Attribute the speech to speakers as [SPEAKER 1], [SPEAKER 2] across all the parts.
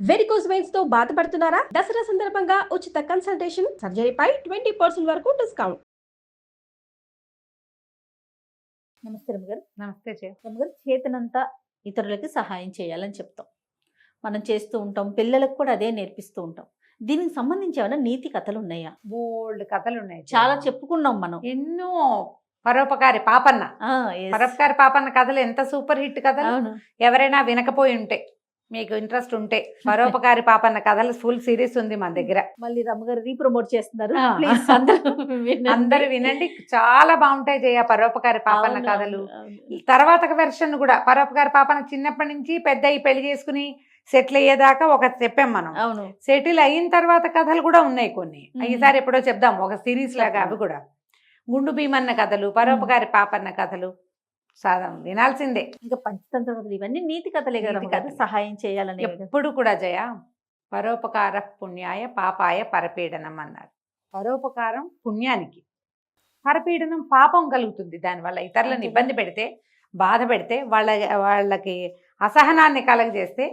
[SPEAKER 1] Varicose veins తో బాధపడుతున్నారా? దసరా సందర్భంగా ఉచిత కన్సల్టేషన్, సర్జరీపై 20% వరకు డిస్కౌంట్.
[SPEAKER 2] నమస్తే రమ్మగారు.
[SPEAKER 3] నమస్తే జయ.
[SPEAKER 2] రమ్మగారు, చేతనంతా ఇతరులకి సహాయం చేయాలని చెప్తాం. మనం చేస్తూ ఉంటాం, పిల్లలకు కూడా అదే నేర్పిస్తూ ఉంటాం. దీనికి సంబంధించి ఏమైనా నీతి కథలు ఉన్నాయా?
[SPEAKER 3] బోల్డ్ కథలు ఉన్నాయి జయ.
[SPEAKER 2] చాలా చెప్పుకున్నాం మనం.
[SPEAKER 3] ఎన్నో. పరోపకారి పాపన్న,
[SPEAKER 2] yes.
[SPEAKER 3] పరోపకారి పాపన్న కథలు ఎంత సూపర్ హిట్ కథలు.
[SPEAKER 2] అవును.
[SPEAKER 3] ఎవరైనా వినకపోయి ఉంటే, మీకు ఇంట్రెస్ట్ ఉంటే, పరోపకారి పాపన్న కథలు ఫుల్ సిరీస్ ఉంది మన దగ్గర.
[SPEAKER 2] మళ్ళీ రమ్మగారు రీప్రమోట్ చేస్తున్నారు.
[SPEAKER 3] ఆ.
[SPEAKER 2] Please,
[SPEAKER 3] అందరూ వినండి, చాలా బాగుంటాయి జయ పరోపకారి పాపన్న
[SPEAKER 2] అవును,
[SPEAKER 3] కథలు.
[SPEAKER 2] అవును.
[SPEAKER 3] తర్వాత వెర్షన్ కూడా పరోపకారి పాపన్న చిన్నప్పటి నుంచి పెద్ద అయ్యి పెళ్లి చేసుకుని సెటిల్ అయ్యేదాకా ఒక చెప్పాం మనం.
[SPEAKER 2] అవును.
[SPEAKER 3] సెటిల్ అయిన తర్వాత కథలు కూడా ఉన్నాయి కొన్ని. ఈసారి ఎప్పుడో చెప్దాం, ఒక సిరీస్ లాగా అవి కూడా. గుండు భీమన్న కథలు, పరోపకారి పాపన్న కథలు వినాల్సిందే.
[SPEAKER 2] ఇంకా పంచతంత్ర కథలు ఇవన్నీ నీతి కథలే కదా
[SPEAKER 3] నీతి
[SPEAKER 2] రమ్మగారు?
[SPEAKER 3] కథలే.
[SPEAKER 2] సహాయం చేయాలని
[SPEAKER 3] ఎప్పుడు కూడా జయ పరోపకార పుణ్యాయ పాపాయ పరపీడనం అన్నారు. పరోపకారం పుణ్యానికి, పరపీడనం పాపం కలుగుతుంది. దానివల్ల ఇతరులను
[SPEAKER 2] అంతేనా?
[SPEAKER 3] ఇబ్బంది పెడితే, బాధ పెడితే, వాళ్ళకి అసహనాన్ని కలగజేస్తే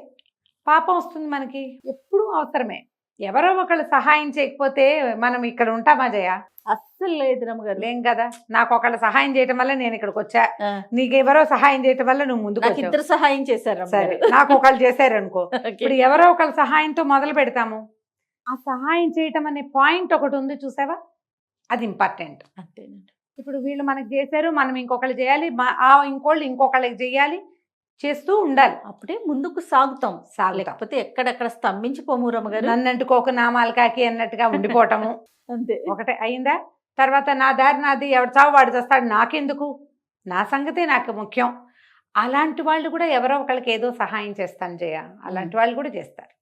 [SPEAKER 3] పాపం వస్తుంది మనకి. ఎప్పుడూ అవసరమే. ఎవరో ఒకళ్ళు సహాయం చేయకపోతే మనం ఇక్కడ ఉంటామా జయ?
[SPEAKER 2] అస్సలు లేదు రమ్మగారు.
[SPEAKER 3] లేం కదా. నాకు ఒకళ్ళు సహాయం చేయటం వల్ల నేను ఇక్కడికి వచ్చా,
[SPEAKER 2] ఆ.
[SPEAKER 3] నీకు ఎవరో సహాయం చేయటం వల్ల నువ్వు ముందుకు
[SPEAKER 2] నాకు
[SPEAKER 3] వచ్చావు.
[SPEAKER 2] ఇద్దరు సహాయం చేశారు
[SPEAKER 3] సరే,
[SPEAKER 2] రమ్మగారు.
[SPEAKER 3] నాకు ఒకళ్ళు చేశారనుకో,
[SPEAKER 2] Okay.
[SPEAKER 3] ఇప్పుడు ఎవరో ఒకళ్ళ సహాయంతో మొదలు పెడతాము. ఆ సహాయం చేయటం అనే పాయింట్ ఒకటి ఉంది చూసావా, అది ఇంపార్టెంట్.
[SPEAKER 2] అంతేనండి.
[SPEAKER 3] ఇప్పుడు వీళ్ళు మనకి చేశారు, మనం ఇంకొకళ్ళు చేయాలి, ఇంకోళ్ళు ఇంకొకళ్ళకి చేయాలి, చేస్తూ ఉండాలి.
[SPEAKER 2] అప్పుడే ముందుకు సాగుతాం.
[SPEAKER 3] సాగుతాం.
[SPEAKER 2] లేకపోతే ఎక్కడెక్కడ స్తంభించిపోము రమ్మగారు.
[SPEAKER 3] నన్ను అంటుకోక నా మాలకాకి అన్నట్టుగా ఉండిపోవటము
[SPEAKER 2] అంతే.
[SPEAKER 3] ఒకటే అయిందా. తర్వాత నా దారి నాది, ఎవడు చావు వాడు చేస్తాడు, నాకెందుకు, నా సంగతే నాకు ముఖ్యం. అలాంటి వాళ్ళు కూడా ఎవరో ఒకళ్ళకి ఏదో సహాయం చేస్తాను జయ. అలాంటి వాళ్ళు కూడా చేస్తారు.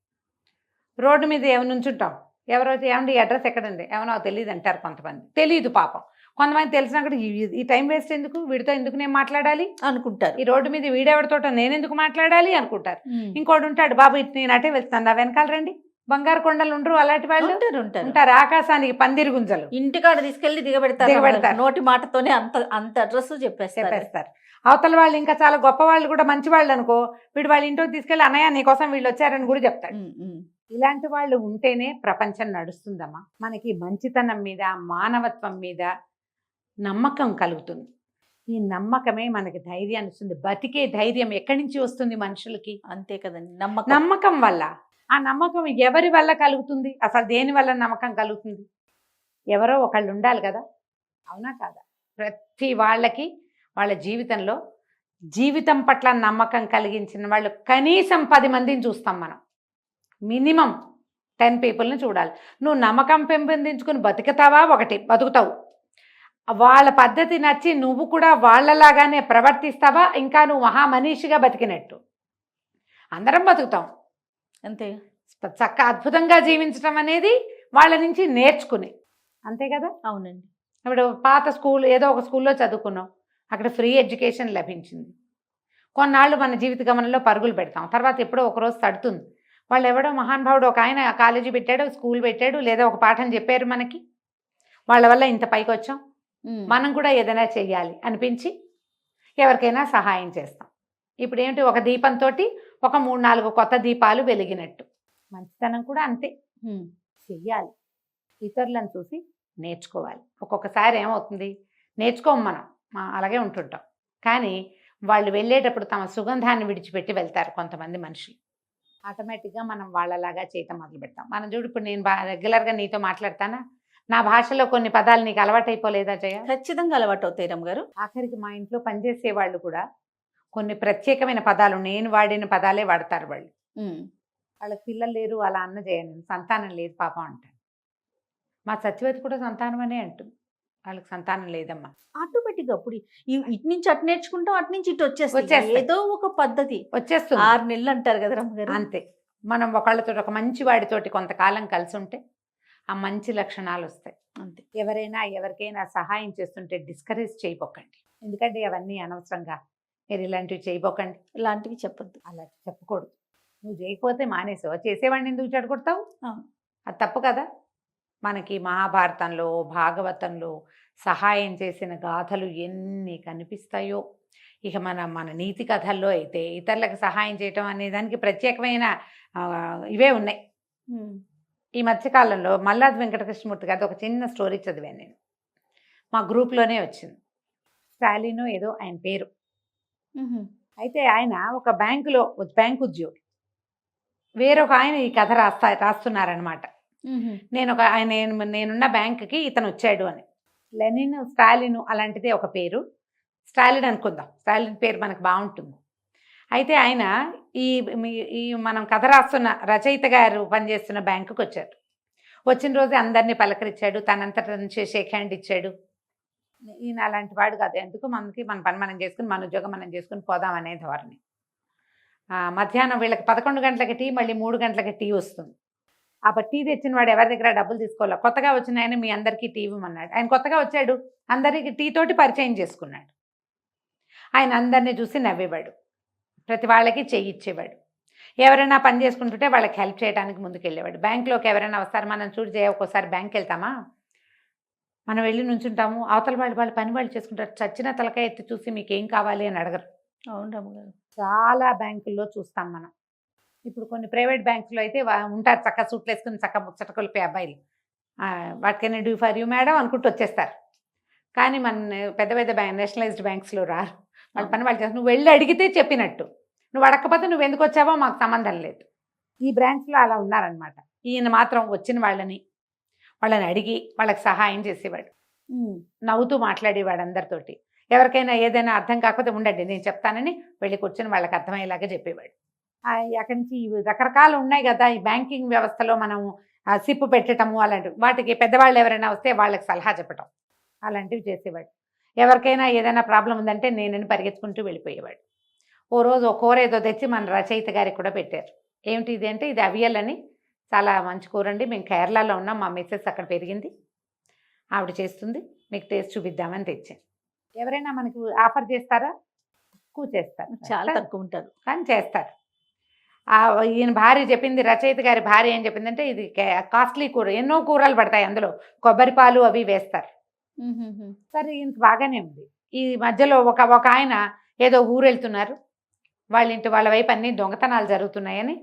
[SPEAKER 3] రోడ్డు మీద ఏమైనా నుంచుంటాం, ఎవరో ఏమండి అడ్రస్ ఎక్కడండి, ఏమన్నా తెలియదు అంటారు కొంతమంది. తెలియదు పాపం. కొంతమంది తెలిసినా కూడా ఈ టైం వేస్ట్ ఎందుకు, వీడితో ఎందుకు నేను మాట్లాడాలి
[SPEAKER 2] అనుకుంటారు.
[SPEAKER 3] ఈ రోడ్డు మీద వీడెవడితోటో నేను ఎందుకు మాట్లాడాలి అనుకుంటారు. ఇంకోటి ఉంటాడు, బాబు ఇటు నేను అటే వెళ్తాను, నా వెనకాల రండి. బంగారు కొండలు ఉండరు అలాంటి వాళ్ళు
[SPEAKER 2] ఉంటారు.
[SPEAKER 3] ఉంటారు. ఆకాశానికి పందిరి గుంజలు
[SPEAKER 2] ఇంటికాడ తీసుకెళ్లి దిగబెడతారు.
[SPEAKER 3] దిగబెడతారు.
[SPEAKER 2] నోటి మాటతోనే అంత అడ్రస్ చెప్పేస్తారు.
[SPEAKER 3] చెప్పేస్తారు. అవతల వాళ్ళు ఇంకా చాలా గొప్ప వాళ్ళు కూడా, మంచి వాళ్ళు అనుకో, వీడు వాళ్ళ ఇంటికి తీసుకెళ్ళి అన్నయ్య నీకోసం వీళ్ళు వచ్చారని కూడా చెప్తాడు. ఇలాంటి వాళ్ళు ఉంటేనే ప్రపంచం నడుస్తుందమ్మా. మనకి మంచితనం మీద, మానవత్వం మీద నమ్మకం కలుగుతుంది. ఈ నమ్మకమే మనకి ధైర్యాన్ని ఇస్తుంది. బతికే ధైర్యం ఎక్కడి నుంచి వస్తుంది మనుషులకి?
[SPEAKER 2] అంతే కదండి, నమ్మకం.
[SPEAKER 3] నమ్మకం వల్ల. ఆ నమ్మకం ఎవరి వల్ల కలుగుతుంది? అసలు దేని వల్ల నమ్మకం కలుగుతుంది? ఎవరో ఒకళ్ళు ఉండాలి కదా, అవునా కాదా? ప్రతి వాళ్ళకి వాళ్ళ జీవితంలో జీవితం పట్ల నమ్మకం కలిగించిన వాళ్ళు కనీసం 10 మందిని చూస్తాం మనం. మినిమం 10 పీపుల్ని చూడాలి. నువ్వు నమ్మకం పెంపొందించుకుని బతుకుతావా? ఒకటి బతుకుతావు. వాళ్ళ పద్ధతి నచ్చి నువ్వు కూడా వాళ్ళలాగానే ప్రవర్తిస్తావా? ఇంకా నువ్వు మహామనీషిగా బతికినట్టు. అందరం బతుకుతాం
[SPEAKER 2] అంతే.
[SPEAKER 3] చక్క అద్భుతంగా జీవించడం అనేది వాళ్ళ నుంచి నేర్చుకుని, అంతే కదా.
[SPEAKER 2] అవునండి.
[SPEAKER 3] ఇప్పుడు పాత స్కూల్ ఏదో ఒక స్కూల్లో చదువుకున్నాం, అక్కడ ఫ్రీ ఎడ్యుకేషన్ లభించింది. కొన్నాళ్ళు మన జీవిత గమనంలో పరుగులు పెడతాం, తర్వాత ఎప్పుడో ఒకరోజు తడుతుంది. వాళ్ళు ఎవడో మహానుభావుడు ఒక ఆయన కాలేజీ పెట్టాడు, స్కూల్ పెట్టాడు, లేదా ఒక పాఠం చెప్పారు మనకి, వాళ్ళ వల్ల ఇంత పైకి వచ్చాం, మనం కూడా ఏదైనా చెయ్యాలి అనిపించి ఎవరికైనా సహాయం చేస్తాం. ఇప్పుడు ఏమిటి, ఒక దీపంతో ఒక 3-4 కొత్త దీపాలు వెలిగినట్టు మంచితనం కూడా అంతే. చెయ్యాలి, ఇతరులను చూసి నేర్చుకోవాలి. ఒక్కొక్కసారి ఏమవుతుంది, నేర్చుకోం మనం, అలాగే ఉంటుంటాం. కానీ వాళ్ళు వెళ్ళేటప్పుడు తమ సుగంధాన్ని విడిచిపెట్టి వెళ్తారు కొంతమంది మనుషులు. ఆటోమేటిక్గా మనం వాళ్ళలాగా చేయటం మొదలు పెడతాం. మనం చూడు, ఇప్పుడు నేను రెగ్యులర్గా నీతో మాట్లాడతానా, నా భాషలో కొన్ని పదాలు నీకు అలవాటైపోలేదా జయ?
[SPEAKER 2] ఖచ్చితంగా అలవాటు అవుతాయి రమ్మగారు.
[SPEAKER 3] ఆఖరికి మా ఇంట్లో పనిచేసే వాళ్ళు కూడా కొన్ని ప్రత్యేకమైన పదాలు, నేను వాడిన పదాలే వాడతారు వాళ్ళు. వాళ్ళకి పిల్లలు లేరు, అలా అన్న చేయను, సంతానం లేదు పాపం అంటారు. మా సత్యవతి కూడా సంతానం అనే అంటుంది, వాళ్ళకి సంతానం లేదమ్మా.
[SPEAKER 2] ఆటోమేటిక్ గా అప్పుడు ఇటు నుంచి అటు నేర్చుకుంటాం, అటు నుంచి ఇటు వచ్చేస్తాయి.
[SPEAKER 3] వచ్చేస్తాయి.
[SPEAKER 2] ఏదో ఒక పద్ధతి
[SPEAKER 3] వచ్చేస్తుంది.
[SPEAKER 2] 6 నెలలు అంటారు కదా రమ్మగారు.
[SPEAKER 3] అంతే. మనం ఒకళ్ళతో, ఒక మంచి వాడితోటి కొంతకాలం కలిసి ఉంటే ఆ మంచి లక్షణాలు వస్తాయి.
[SPEAKER 2] అంతే.
[SPEAKER 3] ఎవరైనా ఎవరికైనా సహాయం చేస్తుంటే డిస్కరేజ్ చేయబోకండి. ఎందుకంటే అవన్నీ అనవసరంగా, మీరు ఇలాంటివి చేయబోకండి,
[SPEAKER 2] ఇలాంటివి చెప్పొద్దు.
[SPEAKER 3] అలా చెప్పకూడదు. నువ్వు చేయకపోతే మానేసావు, చేసేవాడిని ఎందుకు చెడగొడతావు? అది తప్పు కదా. మనకి మహాభారతంలో, భాగవతంలో సహాయం చేసిన గాథలు ఎన్ని కనిపిస్తాయో, ఇక మన నీతి కథల్లో అయితే ఇతరులకు సహాయం చేయటం అనే దానికి ప్రత్యేకమైన ఇవే ఉన్నాయి. ఈ మధ్యకాలంలో మల్లాది వెంకటకృష్ణమూర్తి గారిది ఒక చిన్న స్టోరీ చదివాను నేను. మా గ్రూప్లోనే వచ్చింది. స్టాలిన్ ఏదో ఆయన పేరు. అయితే ఆయన ఒక బ్యాంక్ ఉద్యోగి. వేరొక ఆయన ఈ కథ రాస్తున్నారనమాట. నేనున్న బ్యాంకుకి ఇతను వచ్చాడు అని. లెనిన్, స్టాలిన్ అలాంటిదే ఒక పేరు. స్టాలిన్ అనుకుందాం, స్టాలిన్ పేరు మనకు బాగుంటుంది. అయితే ఆయన ఈ మనం కథ రాస్తున్న రచయిత గారు పనిచేస్తున్న బ్యాంకుకి వచ్చారు. వచ్చిన రోజు అందరినీ పలకరించాడు, తనంతట నుంచి షేక్ హ్యాండ్ ఇచ్చాడు. ఈయన అలాంటి వాడు కాదు, ఎందుకు మన పని మనం చేసుకుని మన ఉద్యోగం మనం చేసుకుని పోదాం అనే ధోరణి. మధ్యాహ్నం వీళ్ళకి 11 గంటలకి టీ, మళ్ళీ 3 గంటలకి టీ వస్తుంది. అప్పుడు టీ తెచ్చిన వాడు ఎవరి దగ్గర డబ్బులు తీసుకోవాలి. కొత్తగా వచ్చిన ఆయన మీ అందరికీ టీ ఇవ్వమన్నాడు. ఆయన కొత్తగా వచ్చాడు, అందరికీ టీ తోటి పరిచయం చేసుకున్నాడు. ఆయన అందరినీ చూసి నవ్వేవాడు, ప్రతి వాళ్ళకి చెయ్యి ఇచ్చేవాడు. ఎవరైనా పని చేసుకుంటుంటే వాళ్ళకి హెల్ప్ చేయడానికి ముందుకు వెళ్ళేవాడు. బ్యాంకులోకి ఎవరైనా వస్తారు, మనం ఒక్కోసారి బ్యాంక్కి వెళ్తామా, మనం వెళ్ళి నుంచుంటాము, అవతల వాళ్ళ పని వాళ్ళు చేసుకుంటారు. చచ్చిన తలకాయ ఎత్తి చూసి మీకు ఏం కావాలి అని అడగరు.
[SPEAKER 2] అవును,
[SPEAKER 3] చాలా బ్యాంకుల్లో చూస్తాం మనం. ఇప్పుడు కొన్ని ప్రైవేట్ బ్యాంకులో అయితే ఉంటారు చక్క సూట్లు వేసుకుని చక్క ముచ్చట కొలిపే అబ్బాయిలు. What can I do for you madam అనుకుంటూ వచ్చేస్తారు. కానీ మన పెద్ద పెద్ద నేషనలైజ్డ్ బ్యాంక్స్లో రారు. వాళ్ళ పని వాళ్ళు చేస్తారు. నువ్వు వెళ్ళి అడిగితే చెప్పినట్టు, నువ్వు అడగకపోతే నువ్వు ఎందుకు వచ్చావో మాకు సంబంధం లేదు. ఈ బ్రాంచ్లో అలా ఉన్నారనమాట. ఈయన మాత్రం వచ్చిన వాళ్ళని అడిగి వాళ్ళకి సహాయం చేసేవాడు, నవ్వుతూ మాట్లాడేవాడు అందరితోటి. ఎవరికైనా ఏదైనా అర్థం కాకపోతే ఉండండి నేను చెప్తానని వెళ్ళి కూర్చొని వాళ్ళకి అర్థమయ్యేలాగా చెప్పేవాడు. అక్కడి నుంచి రకరకాలు ఉన్నాయి కదా ఈ బ్యాంకింగ్ వ్యవస్థలో, మనము సిప్పు పెట్టడము అలాంటివి, వాటికి పెద్దవాళ్ళు ఎవరైనా వస్తే వాళ్ళకి సలహా చెప్పటం అలాంటివి చేసేవాడు. ఎవరికైనా ఏదైనా ప్రాబ్లం ఉందంటే నేనని పరిగెత్తుకుంటూ వెళ్ళిపోయేవాడు. ఓ రోజు ఒక కూర ఏదో తెచ్చి మన రచయిత గారికి కూడా పెట్టారు. ఏమిటి ఇది అంటే, ఇది అవియల్ అని, చాలా మంచి కూర అండి, మేము కేరళలో ఉన్నాం, మా మిస్సెస్ అక్కడ పెరిగింది, ఆవిడ చేస్తుంది, మీకు టేస్ట్ చూపిద్దామని తెచ్చాను. ఎవరైనా మనకు ఆఫర్ చేస్తారా? తక్కువ చేస్తారు,
[SPEAKER 2] చాలా తక్కువ ఉంటారు,
[SPEAKER 3] కానీ చేస్తారు. ఈయన భార్య చెప్పింది, రచయిత గారి భార్య ఏం చెప్పిందంటే, ఇది కాస్ట్లీ కూర, ఎన్నో కూరలు పడతాయి అందులో, కొబ్బరి పాలు అవి వేస్తారు. సరే ఈయనకి బాగానే ఉంది. ఈ మధ్యలో ఒక ఆయన ఏదో ఊరు వెళ్తున్నారు, వాళ్ళ వైపు అన్ని దొంగతనాలు జరుగుతున్నాయని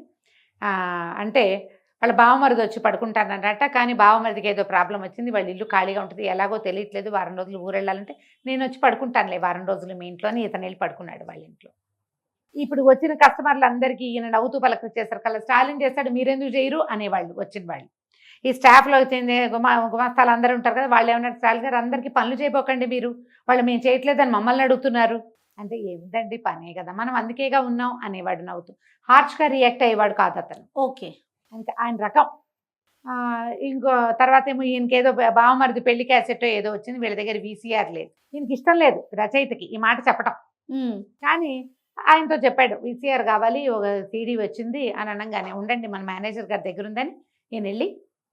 [SPEAKER 3] అంటే వాళ్ళ బావమరిది వచ్చి పడుకుంటానన్నట. కానీ బావమరిదికి ఏదో ప్రాబ్లం వచ్చింది, వాళ్ళ ఇల్లు ఖాళీగా ఉంటుంది, ఎలాగో తెలియట్లేదు, వారం రోజులు ఊరు వెళ్ళాలంటే నేను వచ్చి పడుకుంటానులే వారం రోజులు మీ ఇంట్లోని, ఇతను వెళ్ళి పడుకున్నాడు వాళ్ళ ఇంట్లో. ఇప్పుడు వచ్చిన కస్టమర్లు అందరికీ ఈయన నవ్వుతూ పలకరించేస్తారు. కల్లా స్టాలిన్ చేస్తాడు, మీరెందుకు చేయరు అనేవాళ్ళు వచ్చిన వాళ్ళు. ఈ స్టాఫ్లో వచ్చింది గుమాస్తాలు అందరూ ఉంటారు కదా, వాళ్ళు ఏమన్నారు, స్టాలిన్ గారు అందరికీ పనులు చేయబోకండి మీరు, వాళ్ళు మేము చేయట్లేదని మమ్మల్ని అడుగుతున్నారు అంటే, ఏమిటండి పనే కదా, మనం అందుకేగా ఉన్నాం అనేవాడు నవ్వుతూ. హార్ష్గా రియాక్ట్ అయ్యేవాడు కాదు అతను.
[SPEAKER 2] ఓకే,
[SPEAKER 3] ఇంకా ఆయన రకం. ఇంకో తర్వాత ఏమో ఈయనకి ఏదో బావమరిది పెళ్లి క్యాసెట్ ఏదో వచ్చింది, వీళ్ళ దగ్గర వీసీఆర్ లేదు. ఈయనకి ఇష్టం లేదు రచయితకి ఈ మాట చెప్పటం, కానీ ఆయనతో చెప్పాడు వీసీఆర్ కావాలి, ఒక సీడీ వచ్చింది అని అనగానే, ఉండండి మన మేనేజర్ గారి దగ్గర ఉందని ఈయన వెళ్ళి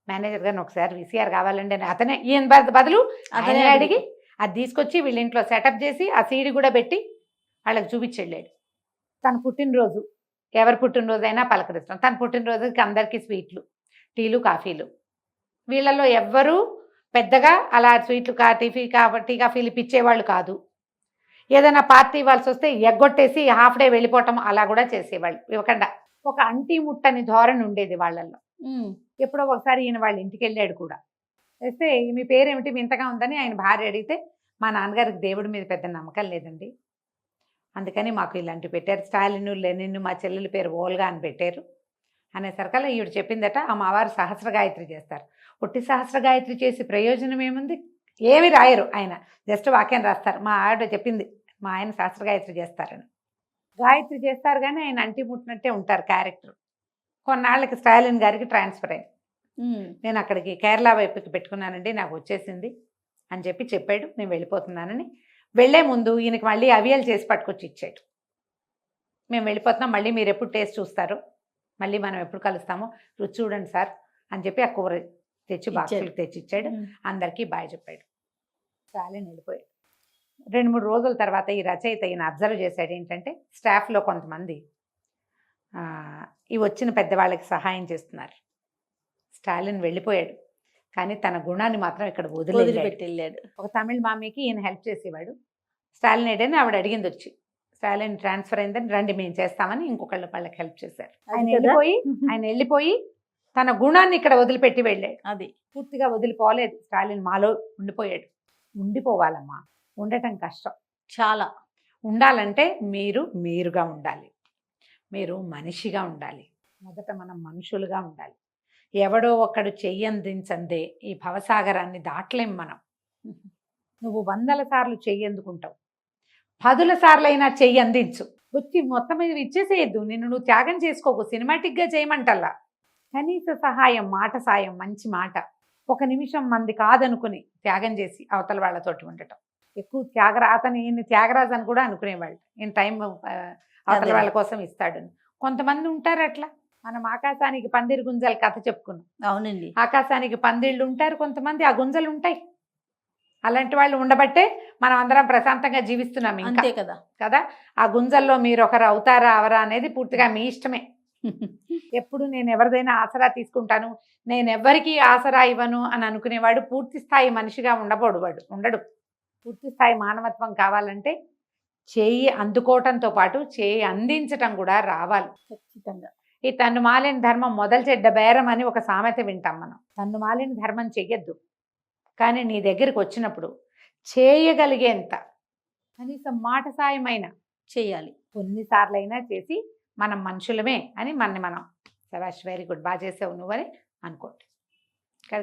[SPEAKER 3] మేనేజర్ గారిని ఒకసారి వీసీఆర్ కావాలండి అని, అతనే ఈయన బదులు అతనే అడిగి అది తీసుకొచ్చి వీళ్ళ ఇంట్లో సెటప్ చేసి ఆ సీడీ కూడా పెట్టి వాళ్ళకి చూపించెళ్ళాడు. తన పుట్టినరోజు, ఎవరి పుట్టినరోజు అయినా పలకరిస్తాం, తన పుట్టినరోజుకి అందరికీ స్వీట్లు, టీలు, కాఫీలు. వీళ్ళల్లో ఎవ్వరూ పెద్దగా అలా స్వీట్లు టీ కాఫీలు ఇప్పించేవాళ్ళు కాదు. ఏదైనా పార్టీ ఇవ్వాల్సి వస్తే ఎగ్గొట్టేసి హాఫ్ డే వెళ్ళిపోవటం అలా కూడా చేసేవాళ్ళు, ఇవ్వకుండా. ఒక అంటీ ముట్టని ధోరణి ఉండేది వాళ్ళల్లో. ఎప్పుడో ఒకసారి ఈయన వాళ్ళ ఇంటికి వెళ్ళాడు కూడా. వస్తే మీ పేరేమిటి వింతగా ఉందని ఆయన భార్య అడిగితే, మా నాన్నగారికి దేవుడి మీద పెద్ద నమ్మకం లేదండి, అందుకని మాకు ఇలాంటివి పెట్టారు, స్టాలిన్, లెనిన్, మా చెల్లెల పేరు ఓల్గా అని పెట్టారు అనేసరికల్లా ఈవిడ చెప్పిందట, ఆ మావారు సహస్ర గాయత్రి చేస్తారు. ఒట్టి సహస్ర గాయత్రి చేసి ప్రయోజనం ఏముంది, ఏమి రాయరు ఆయన, జస్ట్ వాక్యం రాస్తారు. మా ఆవిడ చెప్పింది, మా ఆయన సహస్ర గాయత్రి చేస్తారని. గాయత్రి చేస్తారు కానీ ఆయన అంటి ముట్టినట్టే ఉంటారు క్యారెక్టర్. కొన్నాళ్ళకి స్టాలిన్ గారికి ట్రాన్స్ఫర్ అయింది. నేను అక్కడికి కేరళ వైపుకి పెట్టుకున్నానండి, నాకు వచ్చేసింది అని చెప్పాడు. నేను వెళ్ళిపోతున్నానని. వెళ్లే ముందు ఈయనకి మళ్ళీ అవియల్ చేసి పట్టుకొచ్చి ఇచ్చాడు. మేము వెళ్ళిపోతున్నాం, మళ్ళీ మీరు ఎప్పుడు టేస్ట్ చూస్తారు, మళ్ళీ మనం ఎప్పుడు కలుస్తామో రుచి చూడండి సార్ అని చెప్పి ఆ కూర తెచ్చి బాక్సులకు తెచ్చి ఇచ్చాడు. అందరికీ బాయ్ చెప్పాడు. స్టాలిన్ వెళ్ళిపోయాడు. 2-3 రోజుల తర్వాత ఈ రచయిత ఈయన అబ్జర్వ్ చేశాడు ఏంటంటే, స్టాఫ్లో కొంతమంది ఈ వచ్చిన పెద్దవాళ్ళకి సహాయం చేస్తున్నారు. స్టాలిన్ వెళ్ళిపోయాడు కానీ తన గుణాన్ని మాత్రం ఇక్కడ వదిలిపెట్టి వెళ్ళాడు. ఒక తమిళ మామీకి ఈయన హెల్ప్ చేసేవాడు. స్టాలిన్ ఏడని ఆవిడ అడిగింది వచ్చి, స్టాలిన్ ట్రాన్స్ఫర్ అయిందని రండి మేము చేస్తామని ఇంకొకళ్ళు వాళ్ళకి హెల్ప్ చేశారు.
[SPEAKER 2] అది కదా.
[SPEAKER 3] ఆయన వెళ్ళిపోయి తన గుణాన్ని ఇక్కడ వదిలిపెట్టి వెళ్ళాడు.
[SPEAKER 2] అది
[SPEAKER 3] పూర్తిగా వదిలిపోలేదు. స్టాలిన్ మాలో ఉండిపోయాడు. ఉండిపోవాలమ్మా, ఉండటం కష్టం.
[SPEAKER 2] చాలా
[SPEAKER 3] ఉండాలంటే మీరుగా ఉండాలి, మీరు మనిషిగా ఉండాలి. మొదట మనం మనుషులుగా ఉండాలి. ఎవడో ఒక్కడు చెయ్యందించందే ఈ భవసాగరాన్ని దాటలేం మనం. నువ్వు 100 సార్లు చెయ్యందుకుంటావు, 10 సార్లైనా చెయ్యి అందించు. వచ్చి మొత్తం మీద ఇచ్చేసేయద్దు, నిన్ను నువ్వు త్యాగం చేసుకోకు. సినిమాటిక్గా చేయమంటల్లా, కనీస సహాయం, మాట సాయం, మంచి మాట, ఒక నిమిషం మంది కాదనుకుని త్యాగం చేసి అవతల వాళ్ళతోటి ఉండటం. ఎక్కువ అతను ఈయన త్యాగరాజు అని కూడా అనుకునేవాళ్ళు. ఈయన టైం అవతల వాళ్ళ కోసం ఇస్తాడని. కొంతమంది ఉంటారు అట్లా. మనం ఆకాశానికి పందిరి గుంజలు కథ చెప్పుకున్నాం.
[SPEAKER 2] అవునండి.
[SPEAKER 3] ఆకాశానికి పందిళ్ళు ఉంటారు, కొంతమంది ఆ గుంజలు ఉంటాయి. అలాంటి వాళ్ళు ఉండబట్టే మనం అందరం ప్రశాంతంగా జీవిస్తున్నాం ఇంకా
[SPEAKER 2] అంతే కదా.
[SPEAKER 3] కదా. ఆ గుంజల్లో మీరు ఒకరు అవుతారా అవరా అనేది పూర్తిగా మీ ఇష్టమే. ఎప్పుడు నేను ఎవరిదైనా ఆసరా తీసుకుంటాను, నేను ఎవరికి ఆసరా ఇవ్వను అని అనుకునేవాడు పూర్తి స్థాయి మనిషిగా ఉండడు. పూర్తి స్థాయి మానవత్వం కావాలంటే చేయి అందుకోవటంతో పాటు చేయి అందించటం కూడా రావాలి.
[SPEAKER 2] ఖచ్చితంగా.
[SPEAKER 3] ఈ తన్ను మాలిన ధర్మం మొదలు చెడ్డ బేరం అని ఒక సామెత వింటాం మనం. తన్ను మాలిన ధర్మం చెయ్యొద్దు, కానీ నీ దగ్గరికి వచ్చినప్పుడు చేయగలిగేంత కనీసం మాట సాయమైన
[SPEAKER 2] చేయాలి.
[SPEAKER 3] కొన్నిసార్లైనా చేసి మనం మనుషులమే అని మనం శభాష్, వెరీ గుడ్, బాగా చేసావు నువ్వని అనుకోండి.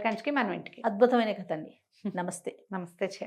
[SPEAKER 3] కంచికి మనం ఇంటికి.
[SPEAKER 2] అద్భుతమైన కథ అండి. నమస్తే.
[SPEAKER 3] నమస్తే చే.